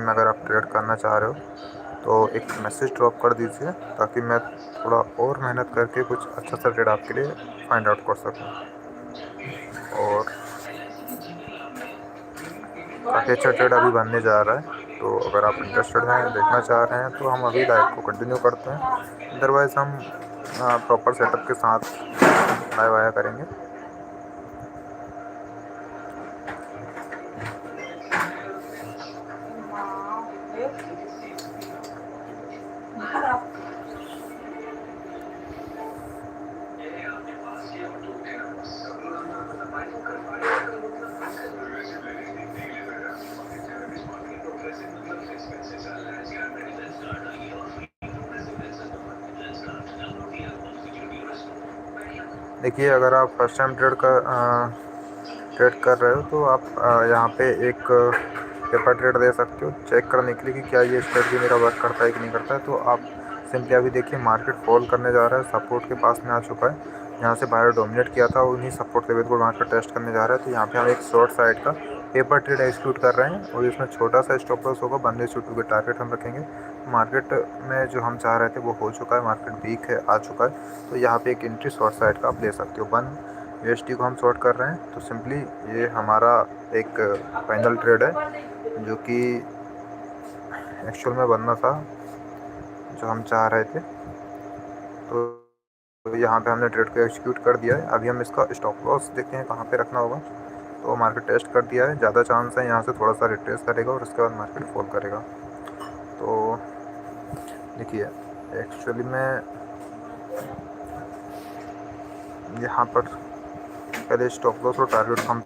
में अगर आप ट्रेड करना चाह रहे हो तो एक मैसेज ड्रॉप कर दीजिए, ताकि मैं थोड़ा और मेहनत करके कुछ अच्छा सा ट्रेड आपके लिए फाइंड आउट कर सकूँ। और काफ़ी अच्छा ट्रेड अभी बनने जा रहा है, तो अगर आप इंटरेस्टेड हैं, देखना चाह रहे हैं, तो हम अभी लाइव को कंटिन्यू करते हैं। अदरवाइज़ हम प्रॉपर सेटअप के साथ लाइव आया करेंगे। देखिए, अगर आप फर्स्ट टाइम ट्रेड कर रहे हो तो आप यहाँ पे एक पेपर ट्रेड दे सकते हो, चेक करने के लिए कि क्या ये स्ट्रेटजी मेरा वर्क करता है कि नहीं करता है। तो आप सिंपली अभी देखिए, मार्केट फॉल करने जा रहा है, सपोर्ट के पास में आ चुका है। यहाँ से बायर डोमिनेट किया था, उन्हीं सपोर्ट लेवल को मार्केट टेस्ट करने जा रहा है। तो यहाँ पे हम एक शॉर्ट साइड का पेपर ट्रेड एग्जीक्यूट कर रहे हैं, और इसमें छोटा सा स्टॉप लॉस होगा, 1:2 के टारगेट हम रखेंगे। मार्केट में जो हम चाह रहे थे वो हो चुका है, मार्केट वीक है, आ चुका है। तो यहाँ पे एक एंट्री शॉर्ट साइड का आप ले सकते हो। 1 USD को हम शॉर्ट कर रहे हैं। तो सिंपली ये हमारा एक फाइनल ट्रेड है, जो कि एक्चुअल में बनना था, जो हम चाह रहे थे। तो यहाँ पे हमने ट्रेड को एग्जीक्यूट कर दिया है। अभी हम इसका स्टॉप लॉस देखते हैं कहाँ पे रखना होगा। तो मार्केट टेस्ट कर दिया है, ज़्यादा चांस है यहाँ से थोड़ा सा रिट्रेस करेगा और उसके बाद मार्केट फॉल करेगा। तो देखिए, एक्चुअली में यहाँ पर पहले स्टॉप लॉस और टारगेट हम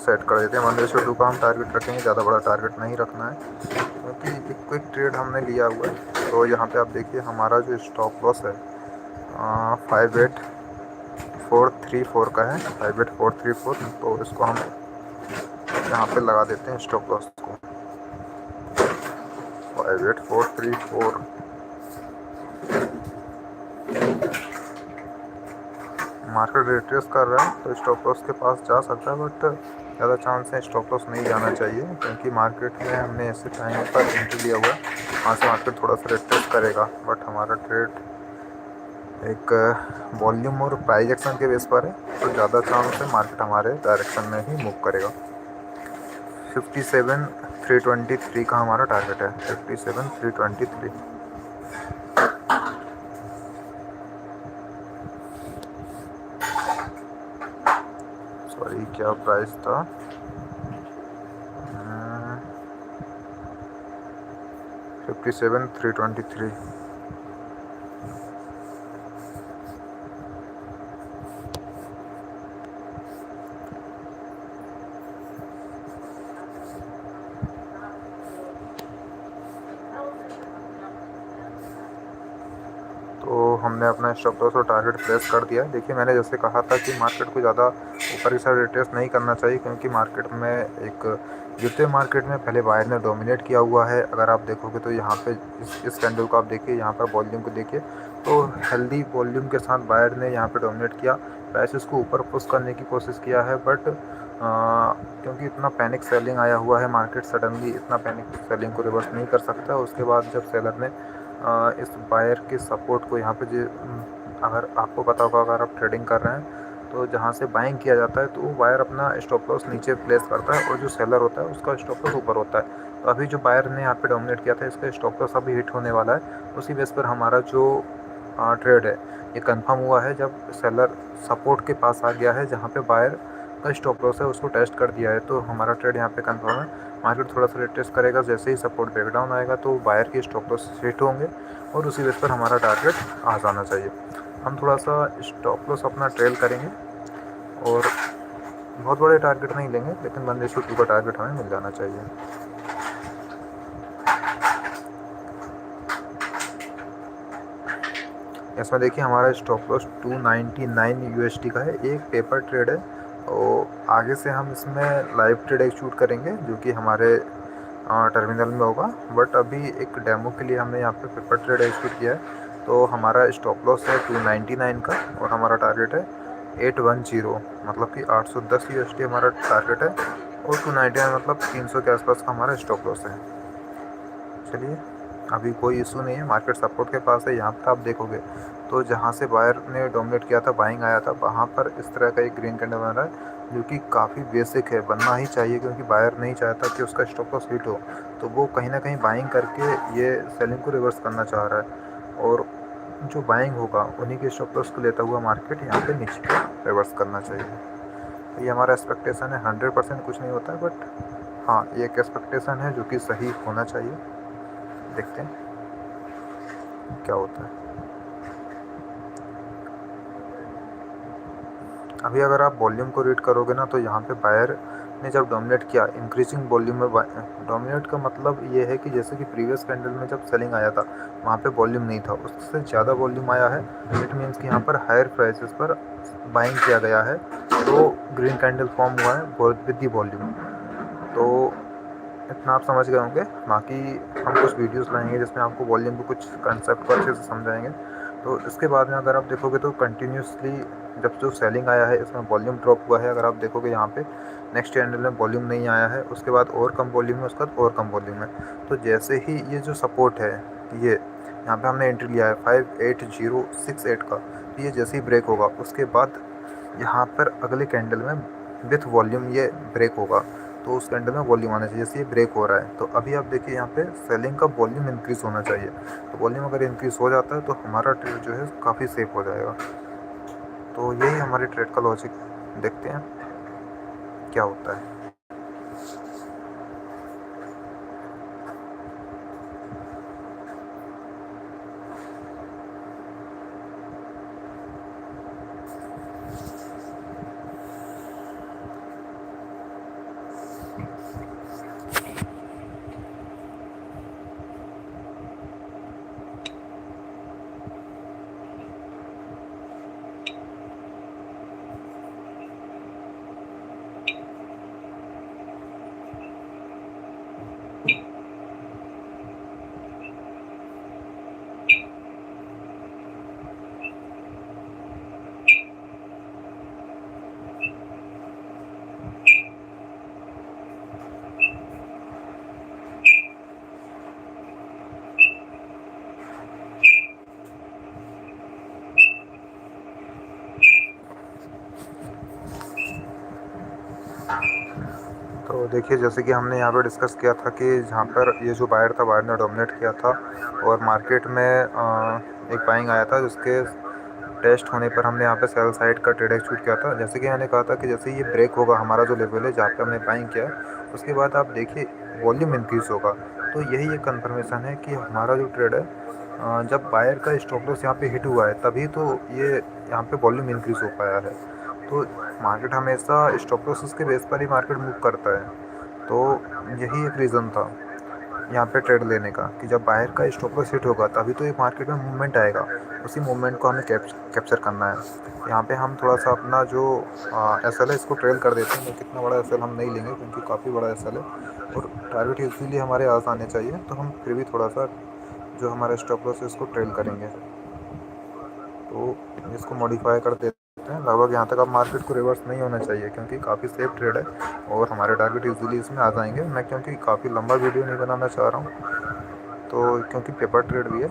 सेट कर देते हैं। 1:2 का हम टारगेट रखेंगे, ज़्यादा बड़ा टारगेट नहीं रखना है, क्योंकि एक क्विक ट्रेड हमने लिया हुआ है। तो यहाँ पे आप देखिए, हमारा जो स्टॉप लॉस है 58434 का है, 58434। तो इसको हम यहाँ पे लगा देते हैं स्टॉप लॉस को 58434। मार्केट रिट्रेस कर रहा है तो स्टॉप लॉस के पास जा सकता है, बट ज़्यादा चांस है स्टॉप लॉस नहीं जाना चाहिए, क्योंकि मार्केट में हमने ऐसे टाइम पर एंट्री लिया हुआ है, वहाँ से मार्केट थोड़ा सा रिट्रेस करेगा। बट हमारा ट्रेड एक वॉल्यूम और प्राइस एक्शन के बेस पर है, तो ज़्यादा चांस है मार्केट हमारे डायरेक्शन में ही मूव करेगा। 57,323 का हमारा टारगेट है, 57,323। सॉरी, क्या प्राइस था? 57,323। तो हमने अपना स्टॉप लॉस और टारगेट प्लेस कर दिया है। देखिए, मैंने जैसे कहा था कि मार्केट को ज़्यादा ऊपर की साइड रिट्रेस नहीं करना चाहिए, क्योंकि मार्केट में एक गिरते मार्केट में पहले बायर ने डोमिनेट किया हुआ है। अगर आप देखोगे तो यहाँ पे इस कैंडल को आप देखिए, यहाँ पर वॉल्यूम को देखिए, तो हेल्दी वॉल्यूम के साथ बायर ने यहाँ पे डोमिनेट किया, प्राइसेस को ऊपर पुश करने की कोशिश किया है। बट क्योंकि इतना पैनिक सेलिंग आया हुआ है, मार्केट सडनली इतना पैनिक सेलिंग को रिवर्स नहीं कर सकता। उसके बाद जब सेलर ने इस बायर के सपोर्ट को यहाँ पे अगर आपको पता होगा, अगर आप ट्रेडिंग कर रहे हैं तो जहाँ से बाइंग किया जाता है तो वो बायर अपना स्टॉप लॉस नीचे प्लेस करता है, और जो सेलर होता है उसका स्टॉप लॉस ऊपर होता है। तो अभी जो बायर ने यहाँ पे डोमिनेट किया था, इसका स्टॉप लॉस अभी हिट होने वाला है। उसी बेस पर हमारा जो ट्रेड है ये कंफर्म हुआ है, जब सेलर सपोर्ट के पास आ गया है, जहाँ पे बायर का स्टॉप लॉस है उसको टेस्ट कर दिया है। तो हमारा ट्रेड यहाँ पे कंफर्म है। मार्केट थोड़ा सा रिट्रेस करेगा, जैसे ही सपोर्ट ब्रेकडाउन आएगा तो बायर के स्टॉप लॉस हिट होंगे, और उसी बेस पर हमारा टारगेट आ जाना चाहिए। हम थोड़ा सा स्टॉप लॉस अपना ट्रेल करेंगे, और बहुत बड़े टारगेट नहीं लेंगे, लेकिन 1:2 का टारगेट हमें मिल जाना चाहिए। इसमें देखिए, हमारा स्टॉप लॉस 299 USD का है, एक पेपर ट्रेड है। और आगे से हम इसमें लाइव ट्रेड एग्जीक्यूट करेंगे, जो कि हमारे टर्मिनल में होगा। बट अभी एक डेमो के लिए हमने यहाँ पे पेपर ट्रेड एग्जीक्यूट किया है। तो हमारा स्टॉप लॉस है 299 का, और हमारा टारगेट है 810, मतलब कि 810 USD हमारा टारगेट है, और 299 मतलब 300 के आसपास का हमारा स्टॉप लॉस है। चलिए, अभी कोई इशू नहीं है, मार्केट सपोर्ट के पास है। यहाँ पर आप देखोगे तो जहाँ से बायर ने डोमिनेट किया था, बाइंग आया था, वहाँ पर इस तरह का एक ग्रीन कैंडल बन रहा है जो कि काफ़ी बेसिक है, बनना ही चाहिए क्योंकि बायर नहीं चाहता कि उसका स्टॉप लॉस हिट हो। तो वो कहीं ना कहीं बाइंग करके ये सेलिंग को रिवर्स करना चाह रहा है, और जो बाइंग होगा उन्हीं के स्टॉप लॉस को लेता हुआ मार्केट यहाँ पे नीचे रिवर्स करना चाहिए। तो ये हमारा एक्सपेक्टेशन है। 100% कुछ नहीं होता है, बट हाँ, ये एक एक्सपेक्टेशन है जो कि सही होना चाहिए। देखते हैं क्या होता है। अभी अगर आप वॉल्यूम को रीड करोगे ना, तो यहाँ पे बायर ने जब डोमिनेट किया इंक्रीजिंग वॉल्यूम में, डोमिनेट का मतलब ये है कि जैसे कि प्रीवियस कैंडल में जब सेलिंग आया था वहाँ पे वॉल्यूम नहीं था, उससे ज़्यादा वॉल्यूम आया है। इट मीन्स कि यहाँ पर हायर प्राइसेस पर बाइंग किया गया है, तो ग्रीन कैंडल फॉर्म हुआ है विद दी वॉल्यूम। तो इतना आप समझ गए होंगे। बाकी हम कुछ वीडियोस लाएंगे जिसमें आपको वॉल्यूम को कुछ कंसेप्ट को अच्छे से समझाएंगे। तो इसके बाद में अगर आप देखोगे तो कंटिन्यूसली जब जो सेलिंग आया है इसमें वॉल्यूम ड्रॉप हुआ है। अगर आप देखोगे यहाँ पे नेक्स्ट कैंडल में वॉल्यूम नहीं आया है, उसके बाद और कम वॉल्यूम है, उसके बाद और कम वॉल्यूम है। तो जैसे ही ये जो सपोर्ट है, ये यहाँ पे हमने एंट्री लिया है 58068 का, तो ये जैसे ही ब्रेक होगा उसके बाद यहाँ पर अगले कैंडल में विथ वॉल्यूम ये ब्रेक होगा, तो उस कैंडल में वॉल्यूम आना चाहिए। जैसे ये ब्रेक हो रहा है तो अभी आप देखिए यहाँ पे सेलिंग का वॉल्यूम इंक्रीज़ होना चाहिए। तो वॉल्यूम अगर इंक्रीज़ हो जाता है तो हमारा ट्रेड जो है काफ़ी सेफ हो जाएगा। तो यही हमारे ट्रेड का लॉजिक। देखते हैं क्या होता है। तो देखिए, जैसे कि हमने यहाँ पे डिस्कस किया था कि जहाँ पर ये जो बायर था, बायर ने डोमिनेट किया था और मार्केट में एक बाइंग आया था जिसके टेस्ट होने पर हमने यहाँ पे सेल साइड का ट्रेड एक्सिक्यूट किया था। जैसे कि मैंने कहा था कि जैसे ये ब्रेक होगा हमारा जो लेवल है जहाँ पे हमने बाइंग किया है, उसके बाद आप देखिए वॉल्यूम इंक्रीज़ होगा। तो यही एक कंफर्मेशन है कि हमारा जो ट्रेड है, जब बायर का स्टॉप लॉस यहाँ पे हिट हुआ है तभी तो ये यहाँ पे वॉल्यूम इंक्रीज़ हो पाया है। तो मार्केट हमेशा स्टॉप लॉसेस के बेस पर ही मार्केट मूव करता है। तो यही एक रीज़न था यहाँ पे ट्रेड लेने का कि जब बाहर का स्टॉप लॉस हिट होगा तभी तो एक मार्केट में मूवमेंट आएगा। उसी मूवमेंट को हमें कैप्चर करना है। यहाँ पे हम थोड़ा सा अपना जो एस एल है इसको ट्रेल कर देते हैं। कितना बड़ा एस एल हम नहीं लेंगे क्योंकि काफ़ी बड़ा एस एल है और टारगेट इसीलिए हमारे आस आने चाहिए, तो हम फिर भी थोड़ा सा जो हमारा स्टॉप लॉस है इसको ट्रेल करेंगे। तो इसको मॉडिफाई कर देते हैं। लगभग यहाँ तक अब मार्केट को रिवर्स नहीं होना चाहिए क्योंकि काफ़ी सेफ ट्रेड है और हमारे टारगेट इजीली इसमें आ जाएंगे। मैं क्योंकि काफ़ी लंबा वीडियो नहीं बनाना चाह रहा हूँ, तो क्योंकि पेपर ट्रेड भी है,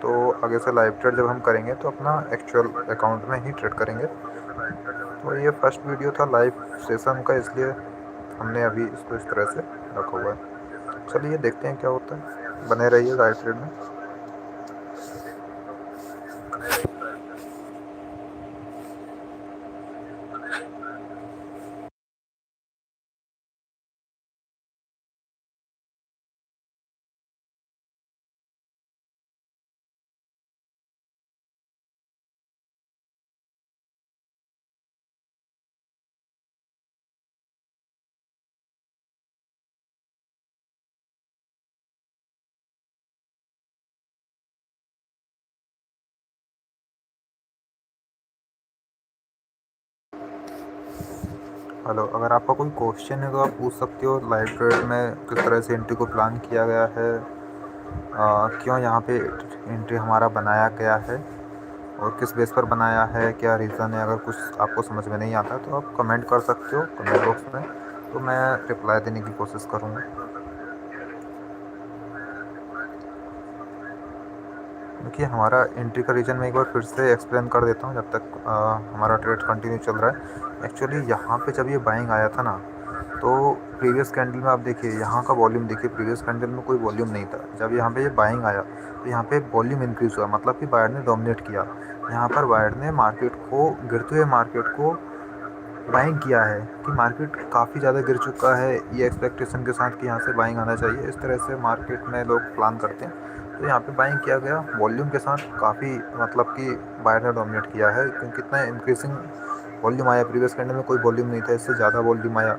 तो आगे से लाइव ट्रेड जब हम करेंगे तो अपना एक्चुअल अकाउंट में ही ट्रेड करेंगे। तो ये फर्स्ट वीडियो था लाइव सेशन का, इसलिए हमने अभी इसको इस तरह से रखा हुआ है। चलिए देखते हैं क्या होता है। बने रहिए लाइव ट्रेड में। हेलो, अगर आपका कोई क्वेश्चन है तो आप पूछ सकते हो। लाइव ट्रेड में किस तरह से एंट्री को प्लान किया गया है, क्यों यहाँ पे एंट्री हमारा बनाया गया है और किस बेस पर बनाया है, क्या रीज़न है। अगर कुछ आपको समझ में नहीं आता तो आप कमेंट कर सकते हो कमेंट बॉक्स में, तो मैं रिप्लाई देने की कोशिश करूँगा। देखिए हमारा एंट्री का रीज़न मैं एक बार फिर से एक्सप्लेन कर देता हूँ जब तक हमारा ट्रेड कंटिन्यू चल रहा है। एक्चुअली यहाँ पे जब ये बाइंग आया था ना, तो प्रीवियस कैंडल में आप देखिए यहाँ का वॉल्यूम देखिए, प्रीवियस कैंडल में कोई वॉल्यूम नहीं था। जब यहाँ पे ये बाइंग आया तो यहाँ पे वॉल्यूम इंक्रीज़ हुआ, मतलब कि बायर ने डोमिनेट किया। यहाँ पर बायर ने मार्केट को, गिरते हुए मार्केट को बाइंग किया है कि मार्केट काफ़ी ज़्यादा गिर चुका है, ये एक्सपेक्टेशन के साथ कि यहाँ से बाइंग आना चाहिए। इस तरह से मार्केट में लोग प्लान करते हैं। तो यहाँ पे बाइंग किया गया वॉल्यूम के साथ, काफ़ी मतलब कि बायर ने डोमिनेट किया है, क्योंकि कितना इंक्रीजिंग वॉल्यूम आया। प्रीवियस कैंडल में कोई वॉल्यूम नहीं था, इससे ज़्यादा वॉल्यूम आया,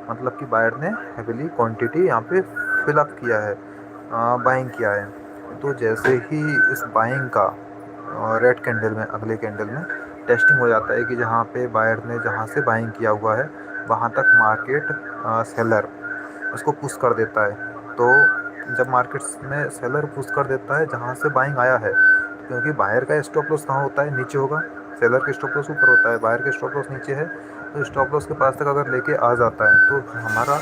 मतलब कि बायर ने हेविली क्वांटिटी यहाँ पे फिलअप किया है, बाइंग किया है। तो जैसे ही इस बाइंग का रेड कैंडल में, अगले कैंडल में टेस्टिंग हो जाता है कि जहाँ पे बायर ने जहाँ से बाइंग किया हुआ है वहाँ तक मार्केट सेलर उसको पुश कर देता है। तो जब मार्केट में सेलर पुश कर देता है जहाँ से बाइंग आया है, क्योंकि बायर का स्टॉप लॉस कहाँ होता है, नीचे होगा, सेलर का स्टॉप लॉस ऊपर होता है, बायर का स्टॉप लॉस नीचे है। तो स्टॉप लॉस के पास तक अगर लेके आ जाता है तो हमारा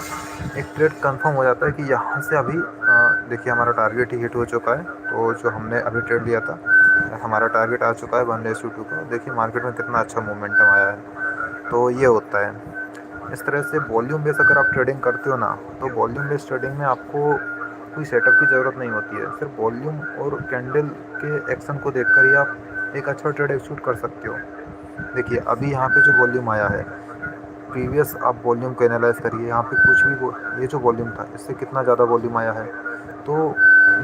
एक ट्रेड कंफर्म हो जाता है कि यहाँ से अभी देखिए हमारा टारगेट ही हिट हो चुका है। तो जो हमने अभी ट्रेड लिया था, हमारा टारगेट आ चुका है 1:2 का। देखिए मार्केट में कितना अच्छा मोमेंटम आया है। तो ये होता है इस तरह से। वॉल्यूम बेस अगर आप ट्रेडिंग करते हो ना, तो वॉल्यूम बेस ट्रेडिंग में आपको कोई सेटअप की ज़रूरत नहीं होती है। सिर्फ वॉल्यूम और कैंडल के एक्शन को देखकर ही आप एक अच्छा ट्रेड एक्सिक्यूट कर सकते हो। देखिए अभी यहाँ पे जो वॉल्यूम आया है, प्रीवियस आप वॉल्यूम को एनालाइज करिए, यहाँ पे कुछ भी ये जो वॉल्यूम था इससे कितना ज़्यादा वॉल्यूम आया है। तो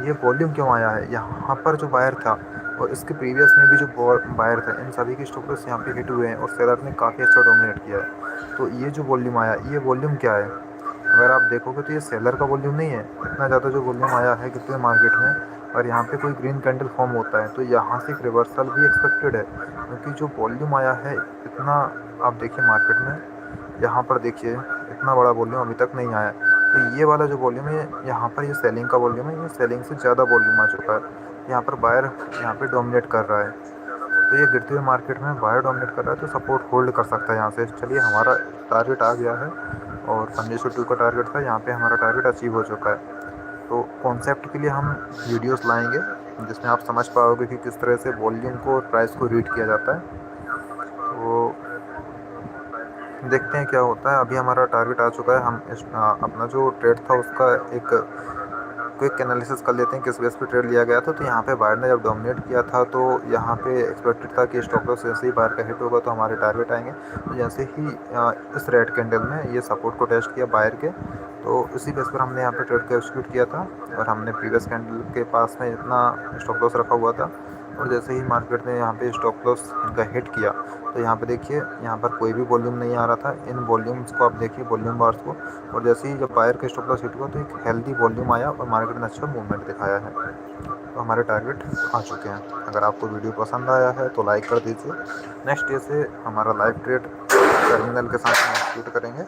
ये वॉल्यूम क्यों आया है, यहाँ पर जो बायर था और इसके प्रीवियस में भी जो बायर थे, इन सभी के स्टॉप लॉस यहाँ पे हिट हुए हैं और सेलर ने काफ़ी अच्छा डोमिनेट किया है। तो ये जो वॉल्यूम आया, ये वॉल्यूम क्या है, अगर आप देखोगे तो ये सेलर का वॉल्यूम नहीं है। इतना ज़्यादा जो वॉल्यूम आया है कितने मार्केट में, और यहाँ पे कोई ग्रीन कैंडल फॉर्म होता है तो यहाँ से एक रिवर्सल भी एक्सपेक्टेड है, क्योंकि जो वॉल्यूम आया है इतना, आप देखिए मार्केट में यहाँ पर देखिए इतना बड़ा वॉल्यूम अभी तक नहीं आया। तो ये वाला जो वॉल्यूम है यहाँ पर, ये सेलिंग का वॉल्यूम है, ये सेलिंग से ज़्यादा वॉल्यूम आ चुका है। यहाँ पर बायर यहाँ पे डोमिनेट कर रहा है। तो ये गिरते हुए मार्केट में बायर डोमिनेट कर रहा है, तो सपोर्ट होल्ड कर सकता है यहाँ से। चलिए हमारा टारगेट आ गया है और 1:2 का टारगेट था, यहाँ पे हमारा टारगेट अचीव हो चुका है। तो कॉन्सेप्ट के लिए हम वीडियोस लाएंगे जिसमें आप समझ पाओगे कि किस तरह से वॉल्यूम को और प्राइस को रीड किया जाता है। तो देखते हैं क्या होता है। अभी हमारा टारगेट आ चुका है। हम अपना जो ट्रेड था उसका एक क्विक एनालिसिस कर लेते हैं किस बेस पे ट्रेड लिया गया था। तो यहाँ पे बायर ने जब डोमिनेट किया था तो यहाँ पे एक्सपेक्टेड था कि स्टॉप लॉस जैसे ही बायर का हिट होगा तो हमारे टारगेट आएंगे। तो जैसे ही इस रेड कैंडल में ये सपोर्ट को टेस्ट किया बायर के, तो इसी बेस पर हमने यहाँ पे ट्रेड को एक्सिक्यूट किया था और हमने प्रीवियस कैंडल के पास में इतना स्टॉप लॉस रखा हुआ था। और जैसे ही मार्केट ने यहाँ पे स्टॉप लॉस इनका हिट किया तो यहाँ पे देखिए यहाँ पर कोई भी वॉल्यूम नहीं आ रहा था। इन वॉल्यूम्स को आप देखिए, वॉल्यूम बार्स को, और जैसे ही जब बायर का स्टॉप लॉस हिट हुआ तो एक हेल्दी वॉल्यूम आया और मार्केट ने अच्छा मूवमेंट दिखाया है। तो हमारे टारगेट आ चुके हैं। अगर आपको वीडियो पसंद आया है तो लाइक कर दीजिए। नेक्स्ट डे से हमारा लाइव ट्रेड टर्मिनल के साथ हम एक्सिक्यूट करेंगे।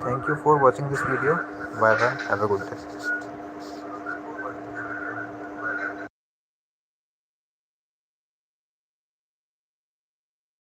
Thank you for watching this video. Bye bye, have a good day.